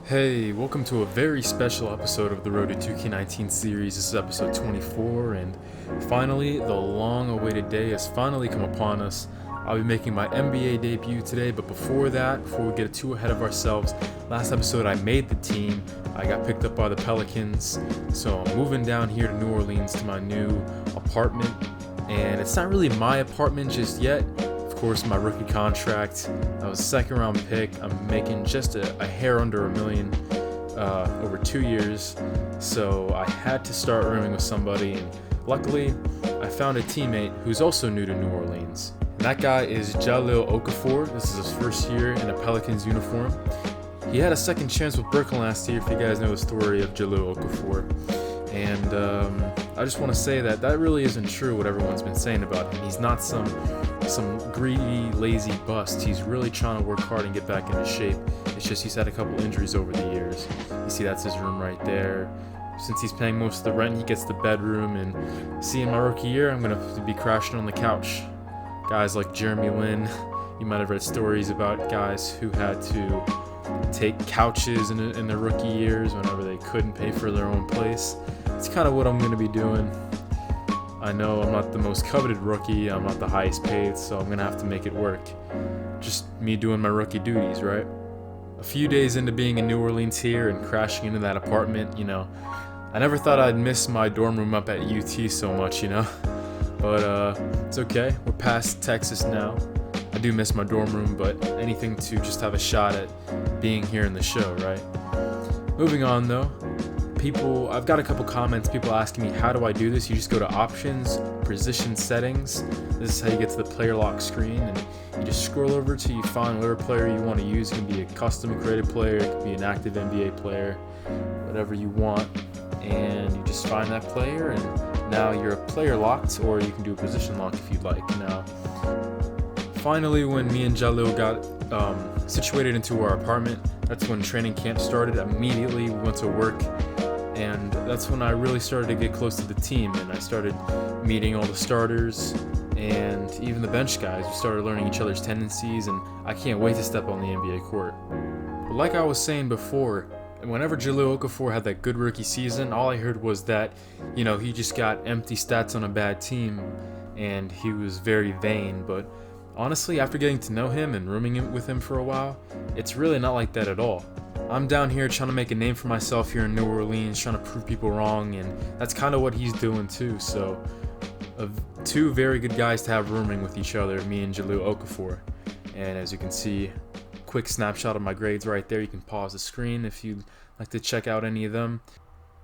Hey, welcome to a very special episode of the Road to 2K19 series. This is episode 24, and finally, the long-awaited day has finally come upon us. I'll be making my NBA debut today, but before we get too ahead of ourselves, last episode I made the team. I got picked up by the Pelicans, so I'm moving down here to New Orleans to my new apartment, and it's not really my apartment just yet. Of course, my rookie contract. I was a second-round pick. I'm making just a hair under $1 million over 2 years, so I had to start rooming with somebody. And luckily, I found a teammate who's also new to New Orleans. And that guy is Jahlil Okafor. This is his first year in a Pelicans uniform. He had a second chance with Brooklyn last year. If you guys know the story of Jahlil Okafor. And I just want to say that really isn't true what everyone's been saying about him. He's not some greedy, lazy bust. He's really trying to work hard and get back into shape. It's just he's had a couple injuries over the years. You see, that's his room right there. Since he's paying most of the rent, he gets the bedroom. And see, in my rookie year, I'm going to be crashing on the couch. Guys like Jeremy Lin, you might have read stories about guys who had to take couches in their rookie years whenever they couldn't pay for their own place. It's kind of what I'm going to be doing. I know I'm not the most coveted rookie, I'm not the highest paid, so I'm going to have to make it work. Just me doing my rookie duties, right? A few days into being in New Orleans here and crashing into that apartment, I never thought I'd miss my dorm room up at UT so much, But it's okay, we're past Texas now. I do miss my dorm room, but anything to just have a shot at being here in the show, right? Moving on though. I've got a couple comments, people asking me, how do I do this? You just go to options, position settings. This is how you get to the player lock screen, and you just scroll over till you find whatever player you want to use. It can be a custom created player, it could be an active NBA player, whatever you want. And you just find that player, and now you're a player locked, or you can do a position lock if you'd like. Now, finally, when me and Jahlil got situated into our apartment, that's when training camp started. Immediately, we went to work. And that's when I really started to get close to the team, and I started meeting all the starters and even the bench guys. We started learning each other's tendencies, and I can't wait to step on the NBA court. But like I was saying before, whenever Jahlil Okafor had that good rookie season, all I heard was that, he just got empty stats on a bad team, and he was very vain. But honestly, after getting to know him and rooming with him for a while, it's really not like that at all. I'm down here trying to make a name for myself here in New Orleans, trying to prove people wrong, and that's kind of what he's doing too. So, two very good guys to have rooming with each other, me and Jahlil Okafor. And as you can see, quick snapshot of my grades right there. You can pause the screen if you'd like to check out any of them.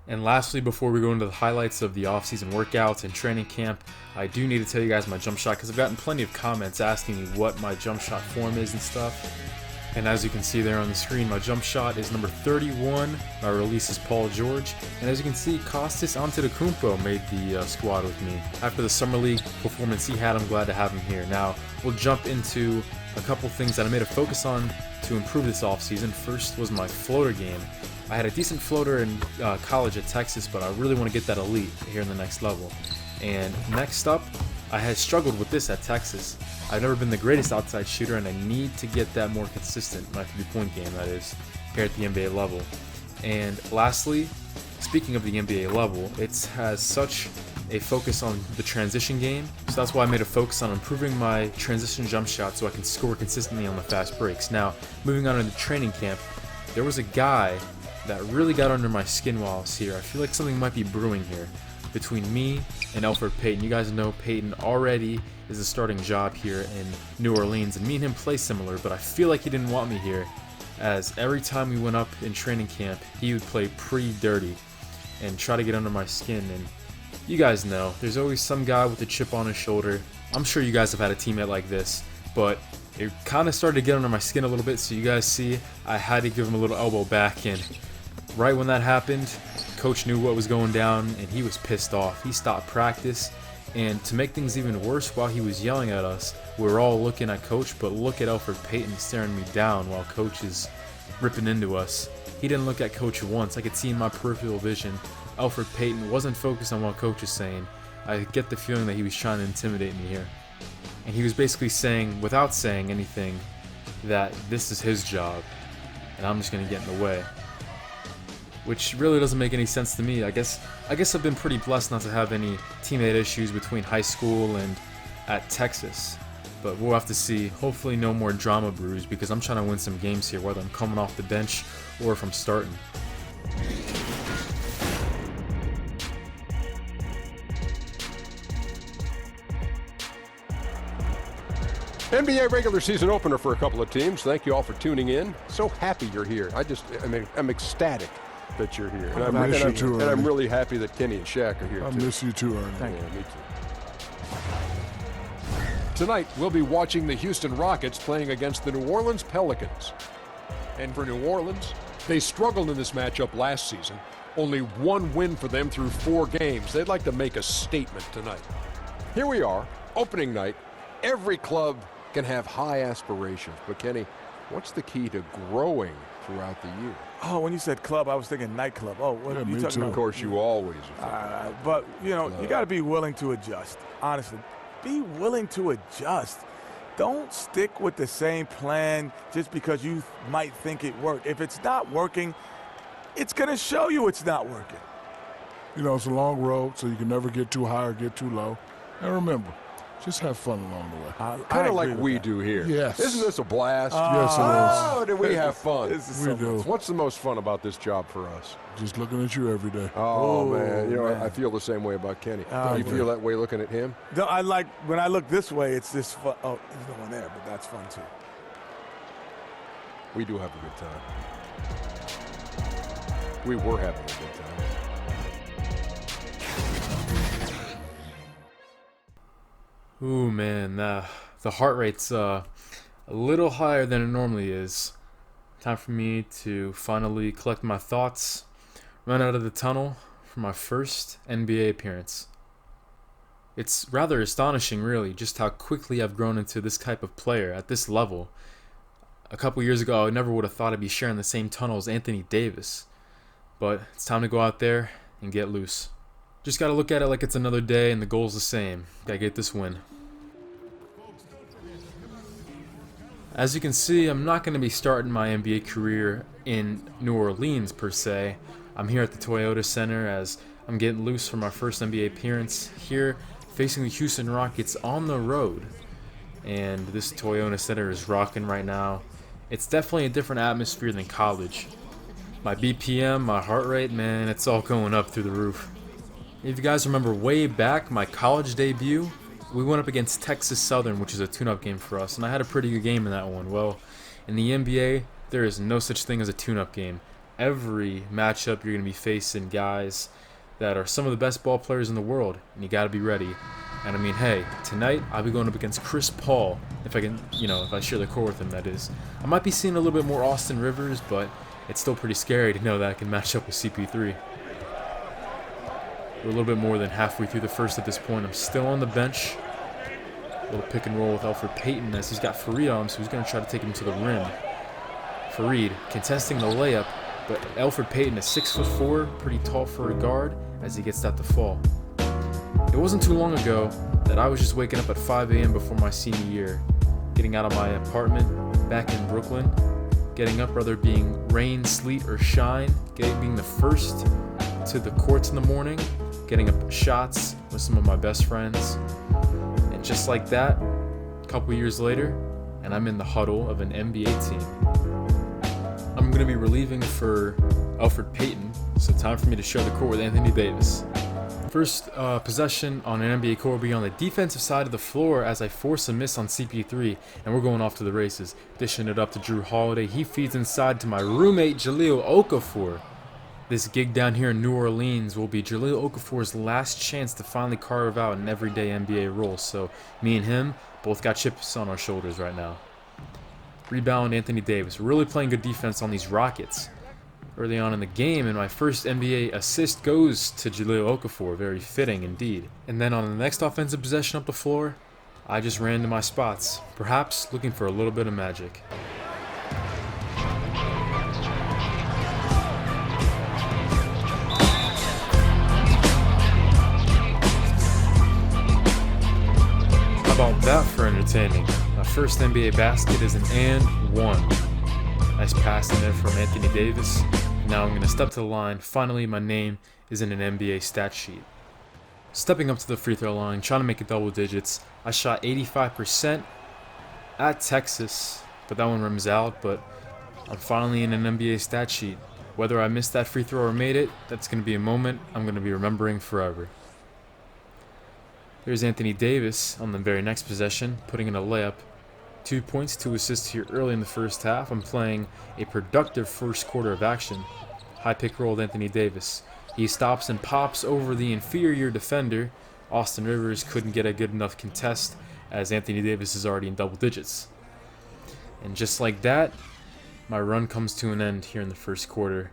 And lastly, before we go into the highlights of the off-season workouts and training camp, I do need to tell you guys my jump shot, because I've gotten plenty of comments asking me what my jump shot form is and stuff. And as you can see there on the screen, my jump shot is number 31. My release is Paul George. And as you can see, Kostas Antetokounmpo made the squad with me. After the Summer League performance he had, I'm glad to have him here. Now, we'll jump into a couple things that I made a focus on to improve this offseason. First was my floater game. I had a decent floater in college at Texas, but I really want to get that elite here in the next level. And next up, I had struggled with this at Texas. I've never been the greatest outside shooter, and I need to get that more consistent, my 3-point game, that is, here at the NBA level. And lastly, speaking of the NBA level, it has such a focus on the transition game, so that's why I made a focus on improving my transition jump shot so I can score consistently on the fast breaks. Now, moving on into training camp, there was a guy that really got under my skin while I was here. I feel like something might be brewing here between me and Elfrid Payton. You guys know Payton already is a starting job here in New Orleans, and me and him play similar, but I feel like he didn't want me here, as every time we went up in training camp, he would play pretty dirty and try to get under my skin. And you guys know, there's always some guy with a chip on his shoulder. I'm sure you guys have had a teammate like this, but it kind of started to get under my skin a little bit, so you guys see, I had to give him a little elbow back, and right when that happened, coach knew what was going down, and he was pissed off. He stopped practice, and to make things even worse, while he was yelling at us, we were all looking at coach, but look at Elfrid Payton staring me down while coach is ripping into us. He didn't look at coach once. I could see in my peripheral vision, Elfrid Payton wasn't focused on what coach is saying. I get the feeling that he was trying to intimidate me here. And he was basically saying, without saying anything, that this is his job, and I'm just going to get in the way. which really doesn't make any sense to me. I guess I've been pretty blessed not to have any teammate issues between high school and at Texas. But we'll have to see. Hopefully no more drama brews, because I'm trying to win some games here, whether I'm coming off the bench or if I'm starting. NBA regular season opener for a couple of teams. Thank you all for tuning in. So happy you're here. I'm ecstatic that you're here. And I'm really happy that Kenny and Shaq are here, I too. miss you too, Ernie. Thank you. Me too. Tonight, we'll be watching the Houston Rockets playing against the New Orleans Pelicans. And for New Orleans, they struggled in this matchup last season. Only one win for them through 4 games. They'd like to make a statement tonight. Here we are, opening night. Every club can have high aspirations, but Kenny, what's the key to growing throughout the year? Oh, when you said club, I was thinking nightclub. Oh, what are you talking about? Of course, you always but, you know, you got to be willing to adjust. Honestly, be willing to adjust. Don't stick with the same plan just because you might think it worked. If it's not working, it's going to show you it's not working. You know, it's a long road, so you can never get too high or get too low. And remember, just have fun along the way. Kind of like we do here. Yes. Isn't this a blast? Yes, it is. Oh, do we have fun? We do. What's the most fun about this job for us? Just looking at you every day. Oh, man. You know, I feel the same way about Kenny. You feel that way looking at him? No, when I look this way, it's just fun. Oh, there's no one there, but that's fun too. We do have a good time. We were having a good time. Ooh, man, the heart rate's a little higher than it normally is. Time for me to finally collect my thoughts, run out of the tunnel for my first NBA appearance. It's rather astonishing, really, just how quickly I've grown into this type of player at this level. A couple years ago, I never would have thought I'd be sharing the same tunnel as Anthony Davis. But it's time to go out there and get loose. Just gotta look at it like it's another day and the goal's the same. Gotta get this win. As you can see, I'm not going to be starting my NBA career in New Orleans per se. I'm here at the Toyota Center as I'm getting loose for my first NBA appearance here, facing the Houston Rockets on the road. And this Toyota Center is rocking right now. It's definitely a different atmosphere than college. My BPM, my heart rate, man, it's all going up through the roof. If you guys remember way back, my college debut, we went up against Texas Southern, which is a tune-up game for us, and I had a pretty good game in that one. Well, in the NBA, there is no such thing as a tune-up game. Every matchup, you're going to be facing guys that are some of the best ball players in the world, and you got to be ready. And I mean, hey, tonight I'll be going up against Chris Paul, if I can, if I share the court with him, that is. I might be seeing a little bit more Austin Rivers, but it's still pretty scary to know that I can match up with CP3. We're a little bit more than halfway through the first at this point. I'm still on the bench. A little pick and roll with Elfrid Payton as he's got Fareed on him, so he's going to try to take him to the rim. Fareed contesting the layup, but Elfrid Payton is 6'4", pretty tall for a guard as he gets that to fall. It wasn't too long ago that I was just waking up at 5 a.m. before my senior year, getting out of my apartment back in Brooklyn, getting up whether being rain, sleet, or shine, being the first to the courts in the morning, getting up shots with some of my best friends. And just like that, a couple years later, and I'm in the huddle of an NBA team. I'm going to be relieving for Elfrid Payton, so time for me to share the court with Anthony Davis. First possession on an NBA court will be on the defensive side of the floor as I force a miss on CP3, and we're going off to the races. Dishing it up to Drew Holiday. He feeds inside to my roommate, Jahlil Okafor. This gig down here in New Orleans will be Jahlil Okafor's last chance to finally carve out an everyday NBA role, so me and him both got chips on our shoulders right now. Rebound Anthony Davis, really playing good defense on these Rockets. Early on in the game, and my first NBA assist goes to Jahlil Okafor, very fitting indeed. And then on the next offensive possession up the floor, I just ran to my spots, perhaps looking for a little bit of magic. How about that for entertaining? My first NBA basket is an and one. Nice pass in there from Anthony Davis. And now I'm going to step to the line. Finally, my name is in an NBA stat sheet. Stepping up to the free throw line, trying to make it double digits. I shot 85% at Texas, but that one rims out. But I'm finally in an NBA stat sheet. Whether I missed that free throw or made it, that's going to be a moment I'm going to be remembering forever. There's Anthony Davis on the very next possession, putting in a layup. 2 points, 2 assists here early in the first half. I'm playing a productive first quarter of action. High pick roll with Anthony Davis. He stops and pops over the inferior defender. Austin Rivers couldn't get a good enough contest as Anthony Davis is already in double digits. And just like that, my run comes to an end here in the first quarter.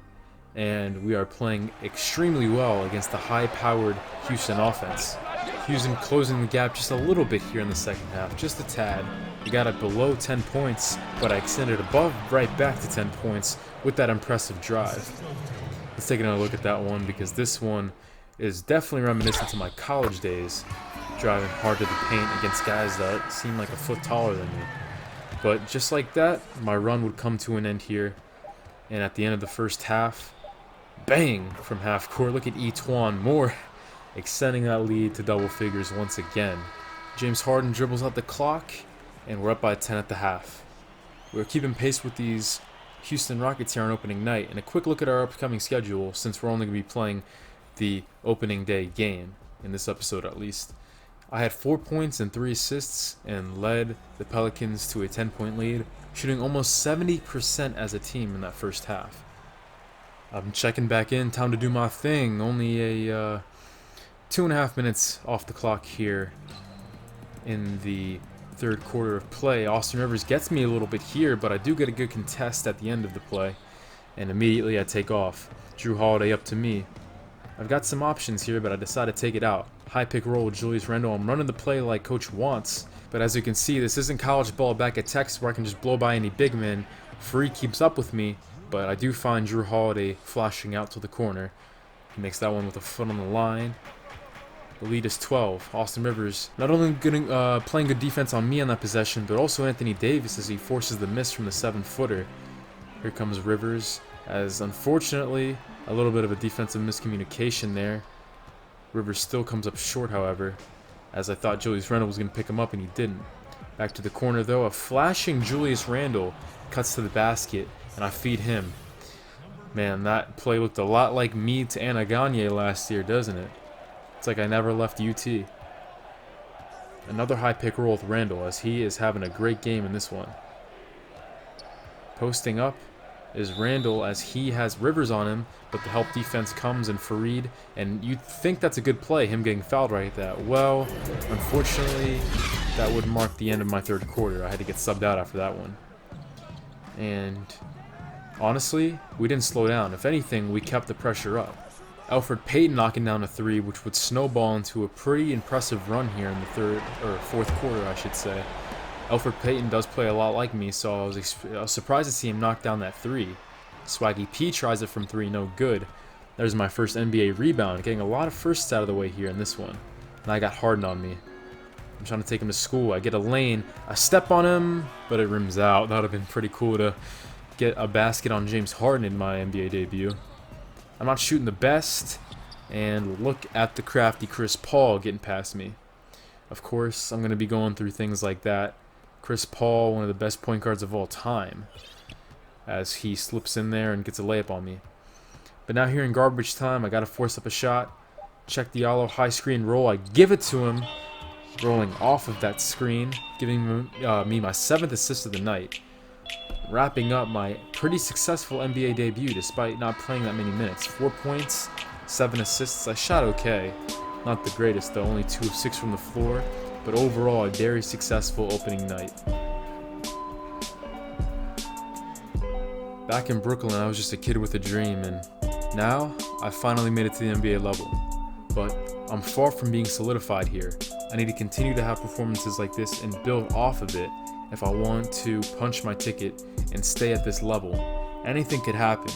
And we are playing extremely well against the high-powered Houston offense. Houston closing the gap just a little bit here in the second half, just a tad. We got it below 10 points, but I extended above right back to 10 points with that impressive drive. Let's take another look at that one because this one is definitely reminiscent to my college days, driving hard to the paint against guys that seem like a foot taller than me. But just like that, my run would come to an end here. And at the end of the first half, bang from half court. Look at Etwan Moore extending that lead to double figures once again. James Harden dribbles out the clock, and we're up by 10 at the half. We're keeping pace with these Houston Rockets here on opening night. And a quick look at our upcoming schedule, since we're only going to be playing the opening day game, in this episode at least. I had 4 points and 3 assists and led the Pelicans to a 10-point lead, shooting almost 70% as a team in that first half. I'm checking back in, time to do my thing. Only a 2.5 minutes off the clock here in the third quarter of play. Austin Rivers gets me a little bit here, but I do get a good contest at the end of the play, and immediately I take off. Drew Holiday up to me. I've got some options here, but I decided to take it out. High pick roll with Julius Randle. I'm running the play like coach wants, but as you can see, this isn't college ball back at Texas where I can just blow by any big man. Free keeps up with me, but I do find Drew Holiday flashing out to the corner. He makes that one with a foot on the line. The lead is 12. Austin Rivers not only playing good defense on me on that possession, but also Anthony Davis as he forces the miss from the 7-footer. Here comes Rivers, as unfortunately a little bit of a defensive miscommunication there. Rivers still comes up short, however, as I thought Julius Randle was going to pick him up, and he didn't. Back to the corner, though. A flashing Julius Randle cuts to the basket, and I feed him. Man, that play looked a lot like me to Anna Gagne last year, doesn't it? It's like I never left UT. Another high pick roll with Randle, as he is having a great game in this one. Posting up is Randle, as he has Rivers on him, but the help defense comes and Fareed, and you'd think that's a good play, him getting fouled right at that. Well, unfortunately, that would mark the end of my third quarter. I had to get subbed out after that one. And honestly, we didn't slow down. If anything, we kept the pressure up. Elfrid Payton knocking down a 3, which would snowball into a pretty impressive run here in the fourth quarter, I should say. Elfrid Payton does play a lot like me, so I was surprised to see him knock down that 3. Swaggy P tries it from 3, no good. There's my first NBA rebound, getting a lot of firsts out of the way here in this one. And I got Harden on me. I'm trying to take him to school. I get a lane, I step on him, but it rims out. That would have been pretty cool to get a basket on James Harden in my NBA debut. I'm not shooting the best, and look at the crafty Chris Paul getting past me. Of course, I'm going to be going through things like that. Chris Paul, one of the best point guards of all time, as he slips in there and gets a layup on me. But now here in garbage time, I got to force up a shot. Check the Diallo high screen roll. I give it to him, rolling off of that screen, giving me my 7th assist of the night. Wrapping up my pretty successful NBA debut despite not playing that many minutes. 4 points, 7 assists. I shot okay. Not the greatest though, only 2 of 6 from the floor, but overall a very successful opening night. Back in Brooklyn, I was just a kid with a dream, and now I finally made it to the NBA level. But I'm far from being solidified here. I need to continue to have performances like this and build off of it if I want to punch my ticket and stay at this level. Anything could happen.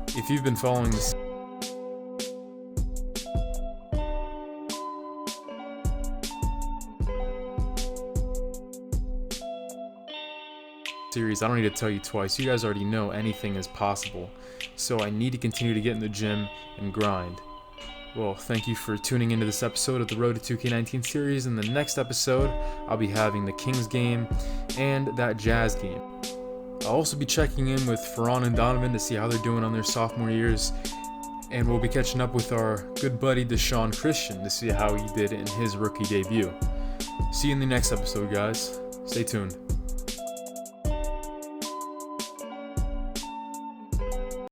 If you've been following this series, I don't need to tell you twice. You guys already know anything is possible. So I need to continue to get in the gym and grind. Well, thank you for tuning into this episode of the Road to 2K19 series. In the next episode, I'll be having the Kings game and that Jazz game. I'll also be checking in with Ferran and Donovan to see how they're doing on their sophomore years. And we'll be catching up with our good buddy Deshaun Christian to see how he did in his rookie debut. See you in the next episode, guys. Stay tuned.